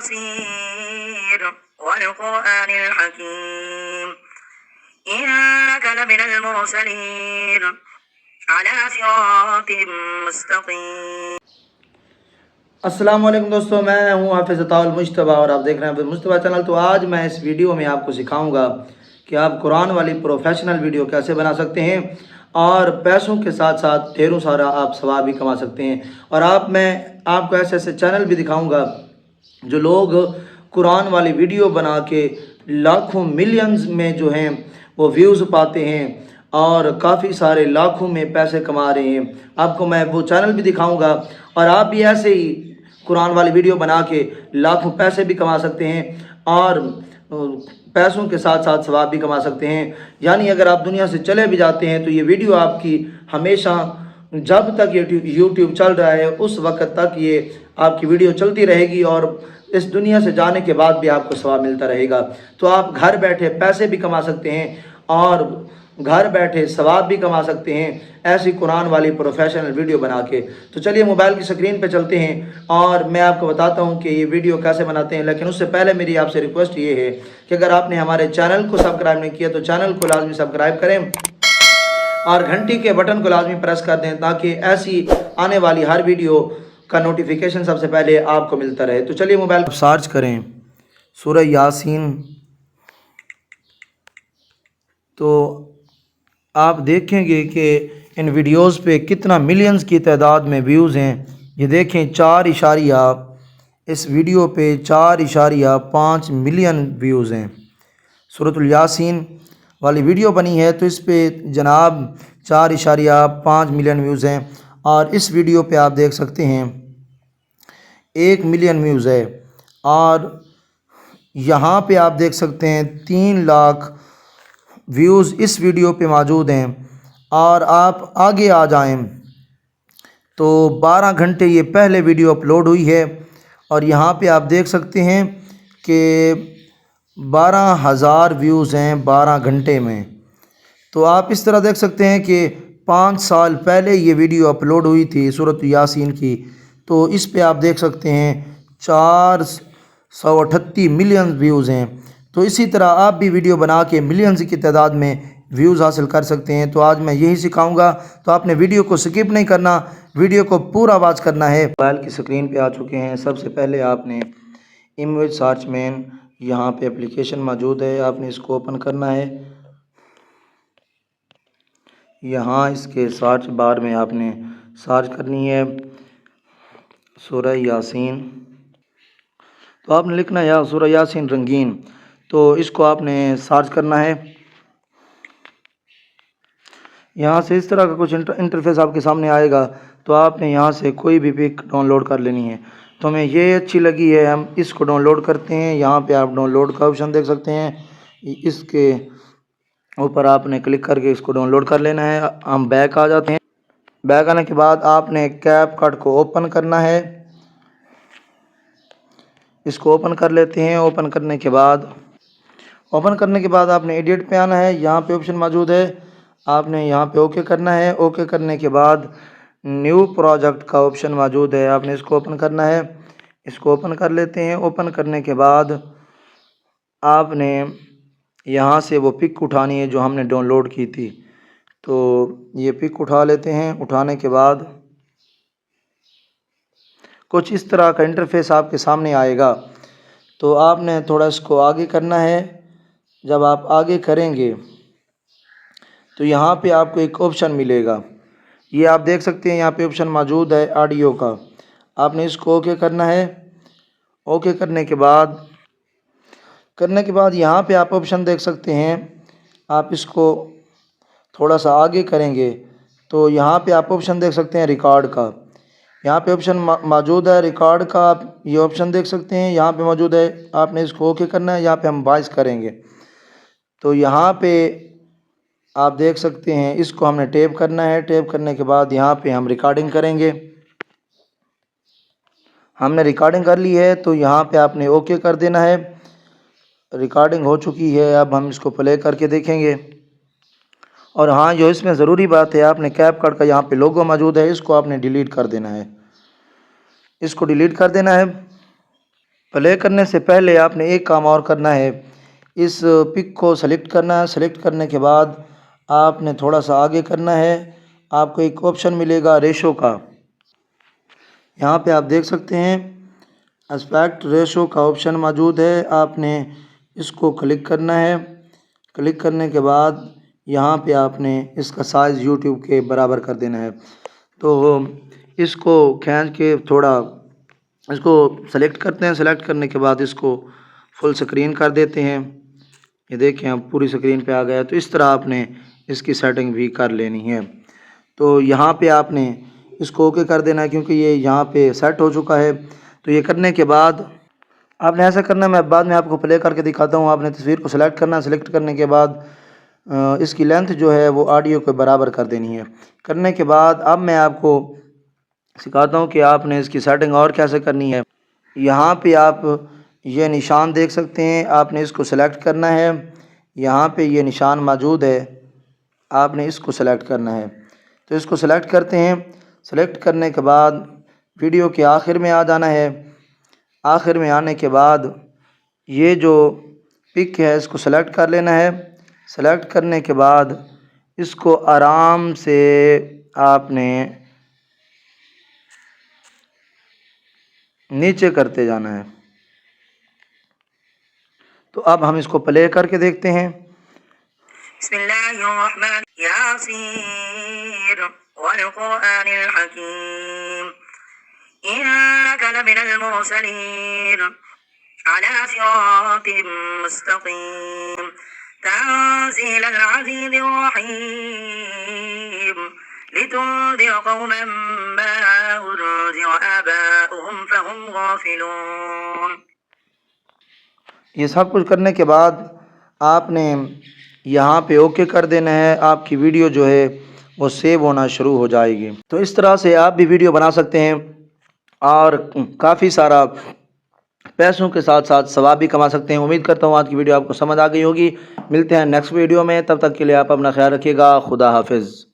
ياسين والقرآن الحكيم إنك لمن المرسلين على صراط مستقيم. السلام علیکم دوستو، میں ہوں حافظ عطاء المجتبیٰ اور آپ دیکھ رہے ہیں حافظ مجتبیٰ چینل. تو آج میں اس ویڈیو میں آپ کو سکھاؤں گا کہ آپ قرآن والی پروفیشنل ویڈیو کیسے بنا سکتے ہیں اور پیسوں کے ساتھ ساتھ ڈھیروں سارا آپ ثواب بھی کما سکتے ہیں. اور میں آپ کو ایسے ایسے چینل بھی دکھاؤں گا جو لوگ قرآن والی ویڈیو بنا کے لاکھوں ملینز میں جو ہیں وہ ویوز پاتے ہیں اور کافی سارے لاکھوں میں پیسے کما رہے ہیں. آپ کو میں وہ چینل بھی دکھاؤں گا اور آپ بھی ایسے ہی قرآن والی ویڈیو بنا کے لاکھوں پیسے بھی کما سکتے ہیں اور پیسوں کے ساتھ ساتھ ثواب بھی کما سکتے ہیں. یعنی اگر آپ دنیا سے چلے بھی جاتے ہیں تو یہ ویڈیو آپ کی ہمیشہ جب تک یوٹیوب چل رہا ہے اس وقت تک یہ آپ کی ویڈیو چلتی رہے گی اور اس دنیا سے جانے کے بعد بھی آپ کو ثواب ملتا رہے گا. تو آپ گھر بیٹھے پیسے بھی کما سکتے ہیں اور گھر بیٹھے ثواب بھی کما سکتے ہیں ایسی قرآن والی پروفیشنل ویڈیو بنا کے. تو چلیے موبائل کی سکرین پہ چلتے ہیں اور میں آپ کو بتاتا ہوں کہ یہ ویڈیو کیسے بناتے ہیں. لیکن اس سے پہلے میری آپ سے ریکویسٹ یہ ہے کہ اگر آپ نے ہمارے چینل کو سبسکرائب نہیں کیا تو چینل کو لازمی سبسکرائب کریں اور گھنٹی کے بٹن کو لازمی پریس کر دیں تاکہ ایسی آنے والی ہر ویڈیو کا نوٹیفیکیشن سب سے پہلے آپ کو ملتا رہے. تو چلیے موبائل سرچ کریں سورہ یاسین تو آپ دیکھیں گے کہ ان ویڈیوز پہ کتنا ملینز کی تعداد میں ویوز ہیں. یہ دیکھیں 4 اس ویڈیو پہ 4.5 ملین ویوز ہیں. سورۃ الیاسین والی ویڈیو بنی ہے تو اس پہ جناب 4.5 ملین ویوز ہیں اور اس ویڈیو پہ آپ دیکھ سکتے ہیں 1 ملین ویوز ہے اور یہاں پہ آپ دیکھ سکتے ہیں 3 لاکھ ویوز اس ویڈیو پہ موجود ہیں. اور آپ آگے آ جائیں تو 12 گھنٹے یہ پہلے ویڈیو اپلوڈ ہوئی ہے اور یہاں پہ آپ دیکھ سکتے ہیں کہ 12,000 ویوز ہیں 12 گھنٹے میں. تو آپ اس طرح دیکھ سکتے ہیں کہ 5 سال پہلے یہ ویڈیو اپلوڈ ہوئی تھی سورۃ یاسین کی. تو اس پہ آپ دیکھ سکتے ہیں 438 ملین ویوز ہیں. تو اسی طرح آپ بھی ویڈیو بنا کے ملینز کی تعداد میں ویوز حاصل کر سکتے ہیں. تو آج میں یہی سکھاؤں گا تو آپ نے ویڈیو کو سکپ نہیں کرنا، ویڈیو کو پورا واچ کرنا ہے. موبائل کی سکرین پہ آ چکے ہیں. سب سے پہلے آپ نے امیج سرچ مین یہاں پہ اپلیکیشن موجود ہے، آپ نے اس کو اوپن کرنا ہے. یہاں اس کے سرچ بار میں آپ نے سرچ کرنی ہے سورہ یاسین. تو آپ نے لکھنا ہے سورہ یاسین رنگین، تو اس کو آپ نے سرچ کرنا ہے. یہاں سے اس طرح کا کچھ انٹرفیس آپ کے سامنے آئے گا تو آپ نے یہاں سے کوئی بھی پک ڈاؤن لوڈ کر لینی ہے. تو ہمیں یہ اچھی لگی ہے، ہم اس کو ڈاؤن لوڈ کرتے ہیں. یہاں پہ آپ ڈاؤن لوڈ کا آپشن دیکھ سکتے ہیں، اس کے اوپر آپ نے کلک کر کے اس کو ڈاؤن لوڈ کر لینا ہے. ہم بیک آ جاتے ہیں. بیک آنے کے بعد آپ نے کیپ کٹ کو اوپن کرنا ہے. اس کو اوپن کر لیتے ہیں. اوپن کرنے کے بعد آپ نے ایڈٹ پہ آنا ہے. یہاں پہ آپشن موجود ہے، آپ نے یہاں پہ اوکے کرنا ہے. اوکے کرنے کے بعد نیو پروجیکٹ کا آپشن موجود ہے، آپ نے اس کو اوپن کرنا ہے. اس کو اوپن کر لیتے ہیں. اوپن کرنے کے بعد آپ نے یہاں سے وہ پک اٹھانی ہے جو ہم نے ڈاؤن لوڈ کی تھی. تو یہ پک اٹھا لیتے ہیں. اٹھانے کے بعد کچھ اس طرح کا انٹرفیس آپ کے سامنے آئے گا. تو آپ نے تھوڑا اس کو آگے کرنا ہے. جب آپ آگے کریں گے تو یہاں پہ آپ کو ایک آپشن ملے گا، یہ آپ دیکھ سکتے ہیں یہاں پہ آپشن موجود ہے آڈیو کا. آپ نے اس کو اوکے کرنا ہے. اوکے کرنے کے بعد یہاں پہ آپ آپشن دیکھ سکتے ہیں. آپ اس کو تھوڑا سا آگے کریں گے تو یہاں پہ آپ آپشن دیکھ سکتے ہیں ریکارڈ کا. یہاں پہ آپشن موجود ہے ریکارڈ کا، آپ یہ آپشن دیکھ سکتے ہیں یہاں پہ موجود ہے. آپ نے اس کو اوکے کرنا ہے. یہاں پہ ہم وائس کریں گے تو یہاں پہ آپ دیکھ سکتے ہیں اس کو ہم نے ٹیپ کرنا ہے. ٹیپ کرنے کے بعد یہاں پہ ہم ریکارڈنگ کریں گے. ہم نے ریکارڈنگ کر لی ہے تو یہاں پہ آپ نے اوکے کر دینا ہے. ریکارڈنگ ہو چکی ہے. اب ہم اس کو پلے کر کے دیکھیں گے. اور ہاں جو اس میں ضروری بات ہے، آپ نے کیپ کٹ کا یہاں پہ لوگو موجود ہے، اس کو آپ نے ڈیلیٹ کر دینا ہے. اس کو ڈیلیٹ کر دینا ہے. پلے کرنے سے پہلے آپ نے ایک کام اور کرنا ہے، اس پک کو سلیکٹ کرنا ہے۔ سلیکٹ کرنے کے بعد آپ نے تھوڑا سا آگے کرنا ہے، آپ کو ایک آپشن ملے گا ریشو کا، یہاں پہ آپ دیکھ سکتے ہیں اسپیکٹ ریشو کا آپشن موجود ہے، آپ نے اس کو کلک کرنا ہے۔ کلک کرنے کے بعد یہاں پہ آپ نے اس کا سائز یوٹیوب کے برابر کر دینا ہے۔ تو اس کو کھینچ کے تھوڑا اس کو سلیکٹ کرتے ہیں، سلیکٹ کرنے کے بعد اس کو فل سکرین کر دیتے ہیں۔ یہ دیکھیں اب پوری سکرین پہ آ گیا۔ تو اس طرح آپ نے اس کی سیٹنگ بھی کر لینی ہے۔ تو یہاں پہ آپ نے اس کو اوکے کر دینا ہے کیونکہ یہ یہاں پہ سیٹ ہو چکا ہے۔ تو یہ کرنے کے بعد آپ نے ایسا کرنا ہے، میں بعد میں آپ کو پلے کر کے دکھاتا ہوں۔ آپ نے تصویر کو سلیکٹ کرنا ہے، سلیکٹ کرنے کے بعد اس کی لینتھ جو ہے وہ آڈیو کے برابر کر دینی ہے۔ کرنے کے بعد اب میں آپ کو سکھاتا ہوں کہ آپ نے اس کی سیٹنگ اور کیسے کرنی ہے۔ یہاں پہ آپ یہ نشان دیکھ سکتے ہیں، آپ نے اس کو سلیکٹ کرنا ہے، یہاں پہ یہ نشان موجود ہے، آپ نے اس کو سلیکٹ کرنا ہے۔ تو اس کو سلیکٹ کرتے ہیں، سلیکٹ کرنے کے بعد ویڈیو کے آخر میں آ جانا ہے۔ آخر میں آنے کے بعد یہ جو پک ہے اس کو سلیکٹ کر لینا ہے۔ سلیکٹ کرنے کے بعد اس کو آرام سے آپ نے نیچے کرتے جانا ہے۔ تو اب ہم اس کو پلے کر کے دیکھتے ہیں۔ بسم اللہ الرحمن یاسین والقرآن الحکیم انک لمن المرسلین على صراط مستقیم تنزیل العزیز الرحیم لتنذر قوما ما انذر آباؤهم فهم غافلون۔ یہ سب کچھ کرنے کے بعد آپ نے یہاں پہ اوکے کر دینا ہے، آپ کی ویڈیو جو ہے وہ سیو ہونا شروع ہو جائے گی۔ تو اس طرح سے آپ بھی ویڈیو بنا سکتے ہیں اور کافی سارا پیسوں کے ساتھ ساتھ ثواب بھی کما سکتے ہیں۔ امید کرتا ہوں آج کی ویڈیو آپ کو سمجھ آ گئی ہوگی۔ ملتے ہیں نیکسٹ ویڈیو میں، تب تک کے لیے آپ اپنا خیال رکھیے گا۔ خدا حافظ۔